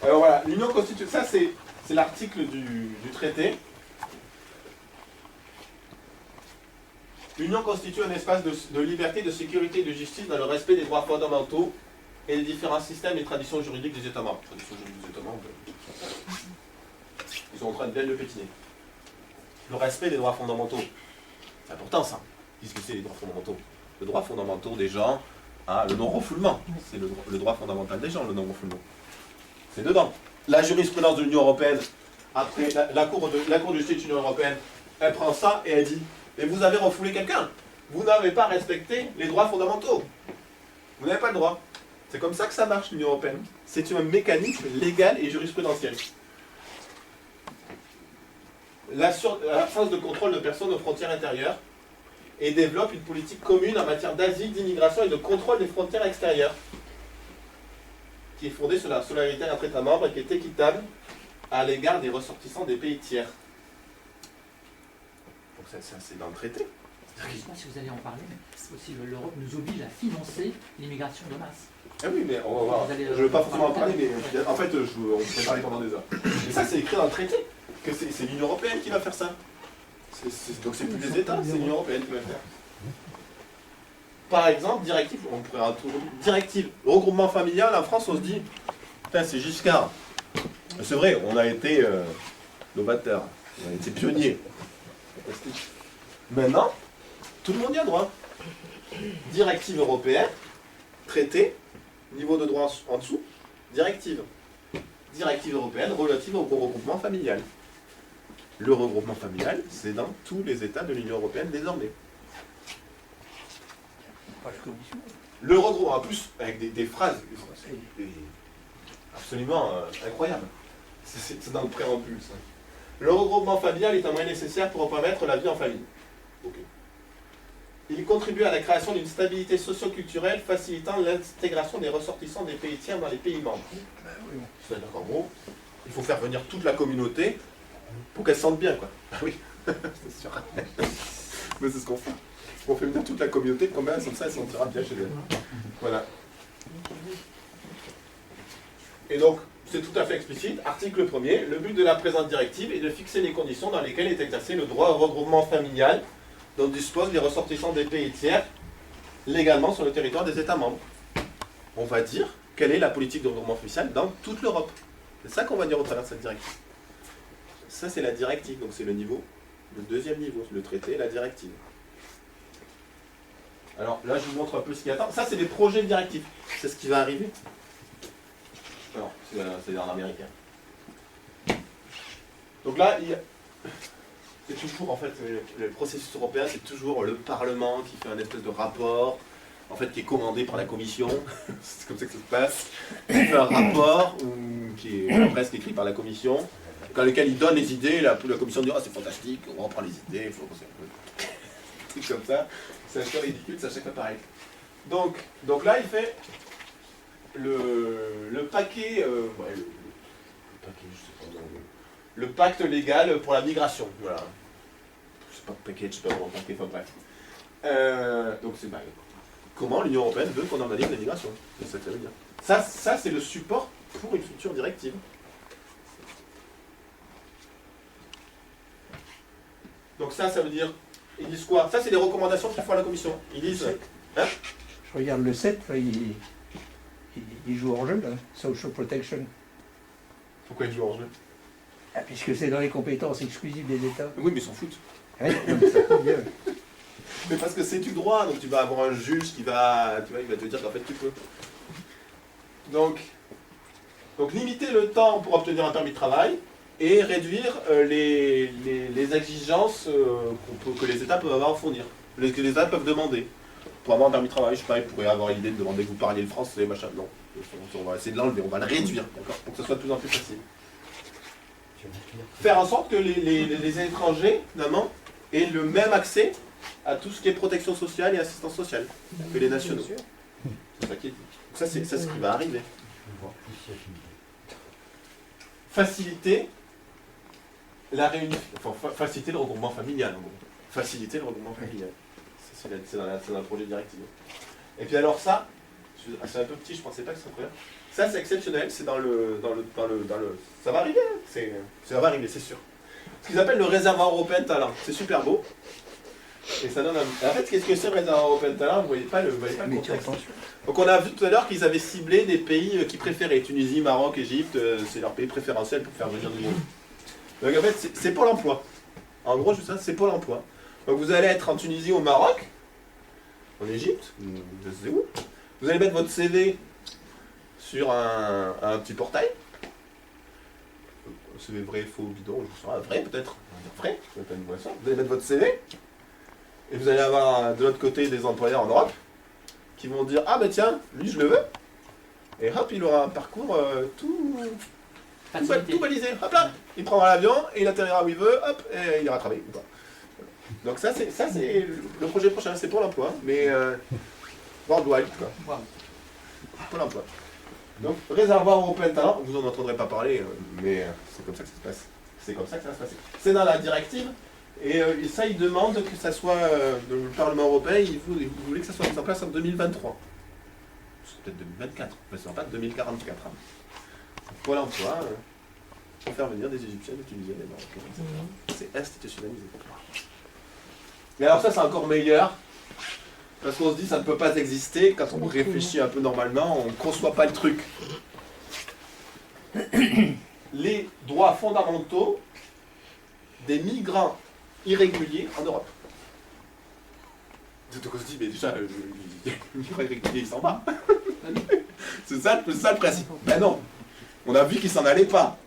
Alors voilà, l'Union constitue, ça c'est l'article du traité. L'Union constitue un espace de liberté, de sécurité et de justice dans le respect des droits fondamentaux et des différents systèmes et traditions juridiques des États membres. Traditions juridiques des États membres, ils sont en train de bien le pétiner. Le respect des droits fondamentaux. C'est important ça. Qu'est-ce que c'est les droits fondamentaux? Le droit fondamental des gens, le non-refoulement. C'est le droit fondamental des gens, le non-refoulement. C'est dedans. La jurisprudence de l'Union européenne, après la Cour de justice de l'Union européenne, elle prend ça et elle dit mais vous avez refoulé quelqu'un. Vous n'avez pas respecté les droits fondamentaux. Vous n'avez pas le droit. C'est comme ça que ça marche l'Union européenne. C'est un mécanisme légal et jurisprudentiel. L'absence de contrôle de personnes aux frontières intérieures et développe une politique commune en matière d'asile, d'immigration et de contrôle des frontières extérieures qui est fondée sur la solidarité entre États membres et qui est équitable à l'égard des ressortissants des pays tiers. Donc ça, c'est dans le traité. Je ne sais pas si vous allez en parler, mais aussi l'Europe nous oblige à financer l'immigration de masse. Ah oui, mais on va voir. Je ne veux pas forcément en parler, mais en fait, on pourrait parler pendant des heures. Mais ça, c'est écrit dans le traité, que c'est l'Union européenne qui va faire ça. Donc c'est plus les États, c'est l'Union européenne qui va le faire. Par exemple, directive, on pourrait directive, regroupement familial, en France, on se dit, putain, c'est Giscard. C'est vrai, on a été novateur, on a été pionnier. Maintenant, tout le monde y a droit. Directive européenne, traité, niveau de droit en dessous, directive. Directive européenne relative au regroupement familial. Le regroupement familial, c'est dans tous les États de l'Union européenne désormais. Le regroupement, en plus, avec des phrases absolument incroyables. C'est dans le préambule, ça. Le regroupement familial est un moyen nécessaire pour permettre la vie en famille. Okay. Il contribue à la création d'une stabilité socio-culturelle facilitant l'intégration des ressortissants des pays tiers dans les pays membres. C'est-à-dire qu'en gros, il faut faire venir toute la communauté pour qu'elle se sente bien, quoi. Ah oui, c'est sûr. Mais c'est ce qu'on fait. On fait venir toute la communauté, comme ça, elle se sentira bien chez elle. Voilà. Et donc, c'est tout à fait explicite. Article 1er, le but de la présente directive est de fixer les conditions dans lesquelles est exercé le droit au regroupement familial dont disposent les ressortissants des pays tiers légalement sur le territoire des États membres. On va dire quelle est la politique de regroupement familial dans toute l'Europe. C'est ça qu'on va dire au travers de cette directive. Ça, c'est la directive, donc c'est le deuxième niveau, le traité et la directive. Alors là, je vous montre un peu ce qui attend. Ça, c'est des projets de directive. C'est ce qui va arriver. Alors, c'est en américain. Donc là, c'est toujours, en fait, le processus européen, c'est toujours le Parlement qui fait un espèce de rapport, en fait, qui est commandé par la Commission. C'est comme ça que ça se passe. Il fait un rapport qui est presque écrit par la Commission, dans lequel il donne les idées. La Commission dit « Ah, c'est fantastique, on reprend les idées, il faut qu'on s'y truc comme ça. » C'est un peu ridicule, c'est à chaque fois pareil. Donc là, il fait le paquet, le pacte légal pour la migration. Voilà. Je sais pas package, je sais pas vraiment paquet, enfin bref. Donc c'est comment l'Union européenne veut qu'on organise la migration. C'est ça que ça veut dire. Ça c'est le support pour une future directive. Donc ça veut dire, ils disent quoi? Ça c'est les recommandations qu'ils font à la Commission. Ils disent... Hein? Je regarde le 7, là, il joue hors jeu, là, Social Protection. Pourquoi ils jouent hors jeu? Puisque c'est dans les compétences exclusives des États. Oui, mais ils s'en foutent. Ouais, ça bien. Mais parce que c'est du droit, donc tu vas avoir un juge qui va, il va te dire qu'en fait tu peux. Donc limiter le temps pour obtenir un permis de travail et réduire les exigences que les États peuvent avoir à fournir, que les États peuvent demander. Pour avoir un permis de travail, je sais pas, ils pourraient avoir l'idée de demander que vous parliez le français, machin. Non, on va essayer de l'enlever, on va le réduire, d'accord, pour que ce soit de plus en plus facile. faire en sorte que les étrangers, finalement, aient le même accès à tout ce qui est protection sociale et assistance sociale que les nationaux. C'est ça qui est dit. Donc ça, c'est ce qui va arriver. Faciliter la réunion, enfin, faciliter le regroupement familial, en gros. Faciliter le regroupement familial. C'est dans le projet directif. Et puis alors ça, c'est un peu petit, je pensais pas que ça serait. Ça c'est exceptionnel, c'est dans le. Ça va arriver, ça va arriver, c'est sûr. Ce qu'ils appellent le réservoir européen de talent. C'est super beau. Et ça donne un... En fait, qu'est-ce que c'est le réservoir européen de talent? Vous voyez pas le contexte. Donc on a vu tout à l'heure qu'ils avaient ciblé des pays qui préféraient. Tunisie, Maroc, Égypte, c'est leur pays préférentiel pour faire venir du monde. Donc en fait, c'est pour l'emploi. En gros, je sais, c'est pour l'emploi. Donc vous allez être en Tunisie ou au Maroc, en Égypte, je sais où. Vous allez mettre votre CV sur un petit portail. CV vrai, faux, bidon, je sais pas, vrai peut-être. Vrai, peut-être une boisson. Vous allez mettre votre CV. Et vous allez avoir de l'autre côté des employeurs en Europe qui vont dire ah ben tiens, lui je le veux. Et hop, il aura un parcours tout balisé. Hop là, il prendra l'avion et il atterrira où il veut, hop, et il ira travailler. Donc ça c'est le projet prochain, c'est pour l'emploi, mais worldwide quoi. Pour l'emploi. Donc réservoir européen de talent, vous n'en entendrez pas parler, mais c'est comme ça que ça se passe. C'est comme ça que ça va se passer. C'est dans la directive. Et ça, il demande que ça soit, le Parlement européen, il voulait que ça soit mis en place en 2023. C'est peut-être 2024, mais c'est en fait 2044. Hein. Pour l'emploi, pour faire venir des Égyptiens, des Tunisiens, des Marocains. C'est institutionnalisé. Mais alors ça, c'est encore meilleur, parce qu'on se dit ça ne peut pas exister. Quand on réfléchit un peu normalement, on ne conçoit pas le truc. Les droits fondamentaux des migrants irréguliers en Europe. Donc on se dit, mais déjà, le migrant irrégulier, il s'en va. C'est ça le principe. Ben non, on a vu qu'il s'en allait pas.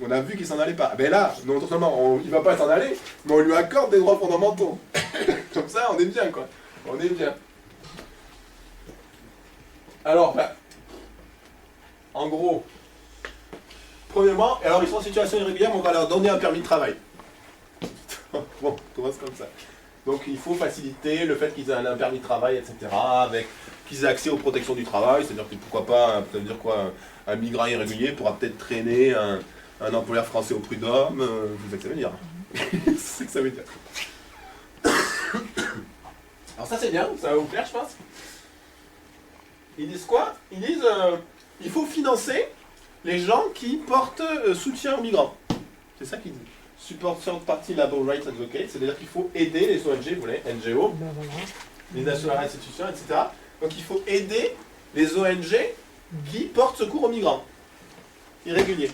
Ben là, non seulement il ne va pas s'en aller, mais on lui accorde des droits fondamentaux. Comme ça, on est bien, quoi. On est bien. Alors, ben, en gros, premièrement, alors ils sont en situation irrégulière, mais on va leur donner un permis de travail. Bon, on commence comme ça. Donc il faut faciliter le fait qu'ils aient un permis de travail, etc., avec qu'ils aient accès aux protections du travail, c'est-à-dire que pourquoi pas, ça veut dire quoi, un migrant irrégulier pourra peut-être traîner un employeur français au prud'homme, c'est ce que ça veut dire. C'est ce que ça veut dire. Alors ça c'est bien, ça va vous plaire je pense. Ils disent quoi? Ils disent il faut financer les gens qui portent soutien aux migrants. C'est ça qu'ils disent. Support Third Party Labor Rights Advocate, c'est-à-dire qu'il faut aider les ONG, vous voulez, NGO, les national institutions, etc. Donc il faut aider les ONG qui portent secours aux migrants irréguliers.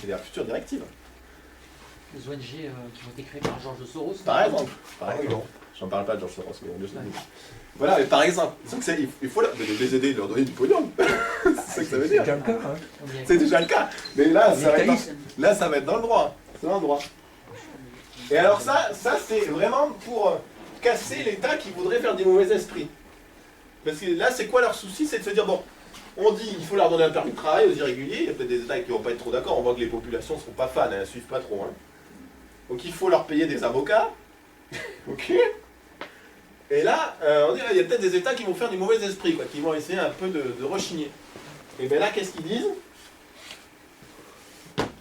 C'est la future directive. Les ONG qui ont été créées par Georges Soros. Par exemple. J'en parle pas de Georges Soros, mais on le sait. Voilà, mais par exemple, il faut les aider, leur donner du pognon. C'est ça que ça veut dire. C'est déjà le cas. Hein. C'est déjà le cas. Mais là, ça va être dans le droit. C'est dans le droit. Et alors ça c'est vraiment pour casser l'État qui voudrait faire des mauvais esprits. Parce que là, c'est quoi leur souci? C'est de se dire, bon, on dit il faut leur donner un permis de travail aux irréguliers, il y a peut-être des États qui ne vont pas être trop d'accord, on voit que les populations ne sont pas fans, elles ne suivent pas trop. Hein. Donc il faut leur payer des avocats. Ok. Et là, on dit, il y a peut-être des États qui vont faire du mauvais esprit, quoi, qui vont essayer un peu de rechigner. Et bien là, qu'est-ce qu'ils disent?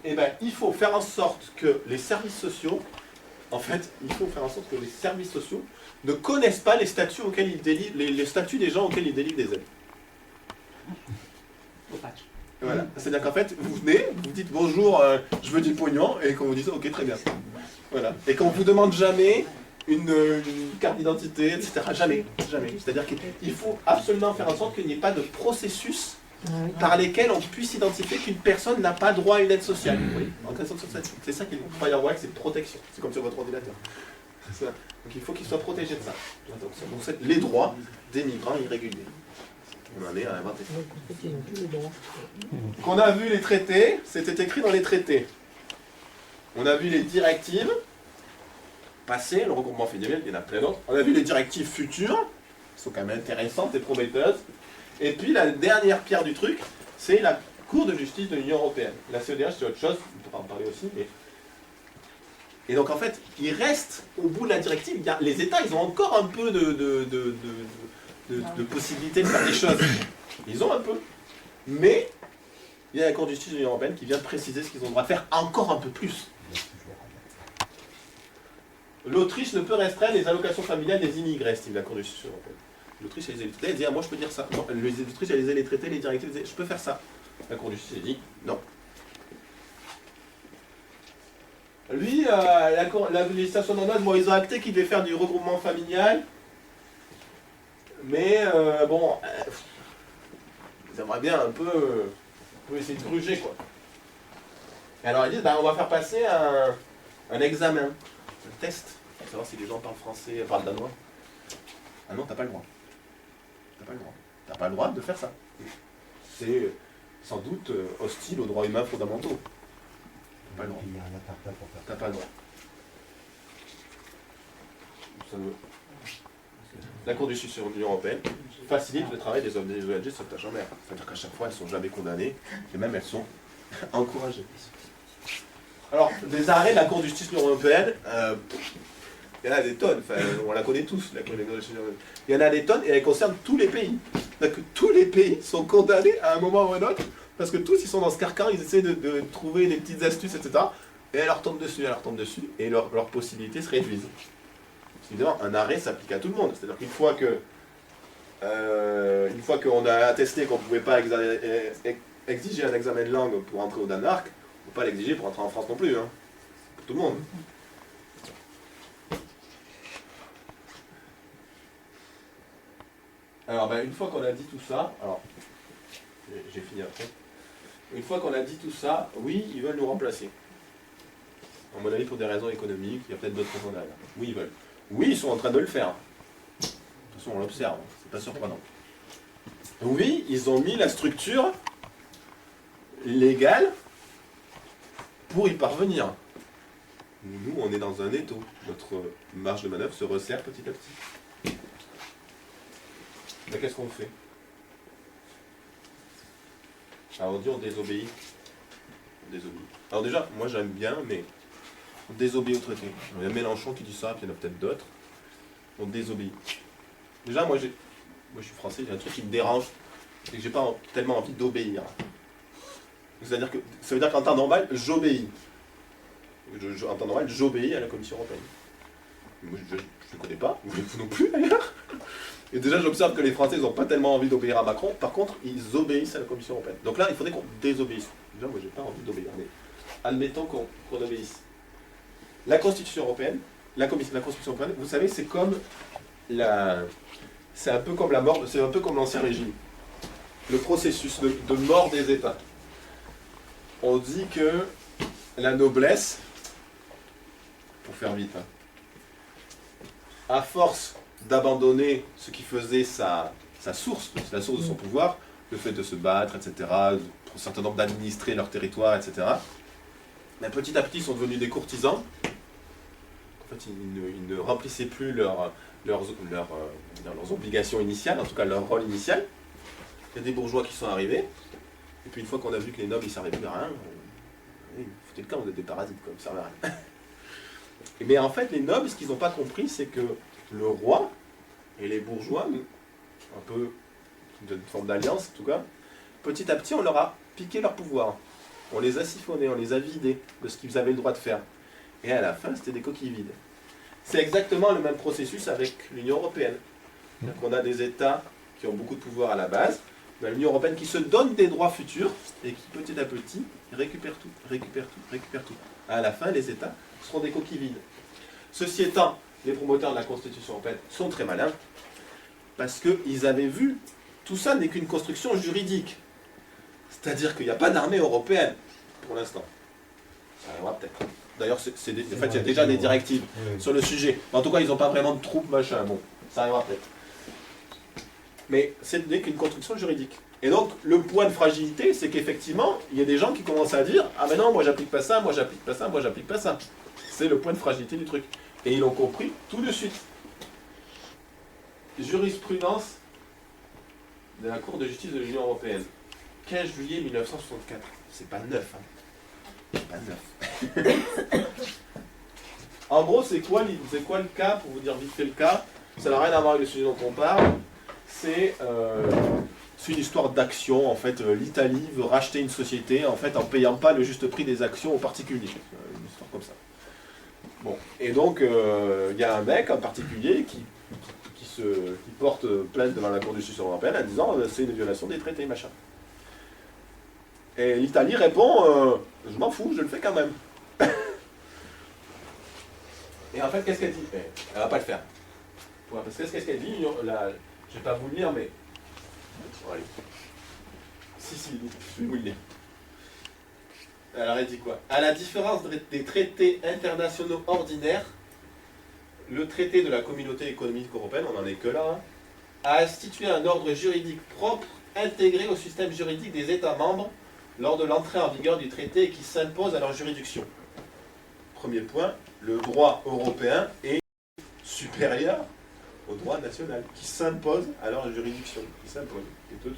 Eh bien, il faut faire en sorte que les services sociaux, en fait, il faut faire en sorte que les services sociaux ne connaissent pas les statuts auxquels ils délivrent, les statuts des gens auxquels ils délivrent des aides. Voilà. C'est-à-dire qu'en fait, vous venez, vous dites bonjour, je veux du pognon, et qu'on vous dise ok, très bien. Voilà. Et qu'on vous demande jamais une carte d'identité, etc. Jamais. C'est-à-dire qu'il faut absolument faire en sorte qu'il n'y ait pas de processus par lesquels on puisse identifier qu'une personne n'a pas droit à une aide sociale. Oui. C'est ça qui est Firewall, c'est protection. C'est comme sur votre ordinateur. C'est ça. Donc il faut qu'il soit protégé de ça. Donc c'est les droits des migrants irréguliers. On en est à inventer. On a vu les traités, c'était écrit dans les traités. On a vu les directives passées, le regroupement fédéral, il y en a plein d'autres. On a vu les directives futures, qui sont quand même intéressantes et prometteuses. Et puis la dernière pierre du truc, c'est la Cour de justice de l'Union Européenne. La CEDH, c'est autre chose, on pourra en parler aussi. Mais... Et donc, en fait, il reste, au bout de la directive, les États, ils ont encore un peu de possibilités de faire des choses. Ils ont un peu. Mais, il y a la Cour de justice de l'Union Européenne qui vient préciser ce qu'ils ont le droit de faire encore un peu plus. L'Autriche ne peut restreindre les allocations familiales des immigrés, estime la Cour de justice européenne. L'Autriche, elle les a les traités, elle dit, ah, moi je peux dire ça. Non, l'Autriche, elle les a les traités, les directives, elle dit, je peux faire ça. La Cour de justice, elle dit, non. Lui, la législation danoise, bon, ils ont acté qu'ils devaient faire du regroupement familial, mais bon, ils aimeraient bien un peu essayer de gruger, quoi. Et alors ils disent, bah, on va faire passer un examen, un test, pour savoir si les gens parlent danois. Ah non, t'as pas le droit. T'as pas le droit. T'as pas le droit de faire ça. C'est sans doute hostile aux droits humains fondamentaux. T'as pas le droit. T'as pas le droit. La Cour de justice de l'Union Européenne facilite le travail des ONG de sauvetage en mer. C'est-à-dire qu'à chaque fois, elles ne sont jamais condamnées, et même elles sont encouragées. Alors, des arrêts de la Cour de justice de l'Union Européenne, il y en a des tonnes, enfin, on la connaît tous, la Cour de justice de l'Union Européenne. Il y en a des tonnes, et elle concerne tous les pays. C'est-à-dire que tous les pays sont condamnés à un moment ou à un autre, parce que tous, ils sont dans ce carcan, ils essaient de trouver des petites astuces, etc. Et elle leur tombe dessus, et leurs possibilités se réduisent. Évidemment, un arrêt s'applique à tout le monde. C'est-à-dire qu'une fois qu'on a attesté qu'on ne pouvait pas exiger un examen de langue pour entrer au Danemark, on ne peut pas l'exiger pour entrer en France non plus. Hein. Pour tout le monde. Alors, ben, une fois qu'on a dit tout ça, alors, j'ai fini après. Une fois qu'on a dit tout ça, oui, ils veulent nous remplacer. À mon avis, pour des raisons économiques, il y a peut-être d'autres raisons derrière. Oui, ils veulent. Oui, ils sont en train de le faire. De toute façon, on l'observe, c'est pas surprenant. Oui, ils ont mis la structure légale pour y parvenir. Nous, on est dans un étau. Notre marge de manœuvre se resserre petit à petit. Mais qu'est-ce qu'on fait? Alors on dit on désobéit. On désobéit. Alors déjà, moi j'aime bien, mais on désobéit au traité. Il y a Mélenchon qui dit ça, puis il y en a peut-être d'autres. On désobéit. Déjà, moi je suis français, il y a un truc qui me dérange, c'est que j'ai pas tellement envie d'obéir. C'est-à-dire que ça veut dire qu'en temps normal, j'obéis. En temps normal, j'obéis à la Commission européenne. Moi, je ne connais pas, vous non plus d'ailleurs. Et déjà, j'observe que les Français n'ont pas tellement envie d'obéir à Macron. Par contre, ils obéissent à la Commission européenne. Donc là, il faudrait qu'on désobéisse. Déjà, moi, j'ai pas envie d'obéir, mais admettons qu'on obéisse. La Constitution européenne, la Constitution européenne, vous savez, c'est comme c'est un peu comme la mort, c'est un peu comme l'Ancien Régime. Le processus de mort des États. On dit que la noblesse, pour faire vite, à force d'abandonner ce qui faisait sa source, la source de son pouvoir, le fait de se battre, etc., pour un certain nombre d'administrer leur territoire, etc., mais petit à petit, ils sont devenus des courtisans. En fait, ils ne remplissaient plus leurs obligations initiales, en tout cas leur rôle initial. Il y a des bourgeois qui sont arrivés, et puis une fois qu'on a vu que les nobles ne servaient plus à rien, foutez le camp, vous êtes des parasites, quoi, vous ne servez à rien. Mais en fait, les nobles, ce qu'ils n'ont pas compris, c'est que le roi et les bourgeois, un peu d'une forme d'alliance en tout cas, petit à petit, on leur a piqué leur pouvoir. On les a siphonnés, on les a vidés de ce qu'ils avaient le droit de faire. Et à la fin, c'était des coquilles vides. C'est exactement le même processus avec l'Union européenne. Donc on a des États qui ont beaucoup de pouvoir à la base, on a l'Union européenne qui se donne des droits futurs et qui petit à petit récupère tout. À la fin, les États seront des coquilles vides. Ceci étant, les promoteurs de la Constitution européenne sont très malins parce qu'ils avaient vu, tout ça n'est qu'une construction juridique. C'est-à-dire qu'il n'y a pas d'armée européenne pour l'instant. Ça arrivera peut-être. D'ailleurs, en fait, il y a déjà des directives sur le sujet. En tout cas, ils n'ont pas vraiment de troupes, machin. Bon, ça arrivera peut-être. Mais ce n'est qu'une construction juridique. Et donc, le point de fragilité, c'est qu'effectivement, il y a des gens qui commencent à dire « Ah mais non, moi j'applique pas ça, moi j'applique pas ça, moi j'applique pas ça. » C'est le point de fragilité du truc. Et ils l'ont compris tout de suite. Jurisprudence de la Cour de justice de l'Union européenne. 15 juillet 1964. C'est pas neuf, hein. C'est pas neuf. En gros, c'est quoi le cas, pour vous dire vite fait le cas? Ça n'a rien à voir avec le sujet dont on parle. C'est une histoire d'action. En fait, l'Italie veut racheter une société en fait en payant pas le juste prix des actions aux particuliers. Une histoire comme ça. Bon. Et donc, il y a un mec en particulier qui porte plainte devant la Cour de justice européenne en disant c'est une violation des traités, machin. Et l'Italie répond je m'en fous, je le fais quand même. Et en fait, qu'est-ce qu'elle dit? Elle va pas le faire. Parce que qu'est-ce qu'elle dit? Je vais pas vous le lire, mais. Bon, allez. Si, je vais vous le lire. Alors, elle dit quoi? À la différence des traités internationaux ordinaires, le traité de la Communauté économique européenne, on n'en est que là, hein, a institué un ordre juridique propre intégré au système juridique des États membres lors de l'entrée en vigueur du traité et qui s'impose à leur juridiction. Premier point, le droit européen est supérieur au droit national, qui s'impose à leur juridiction, qui s'impose, qui est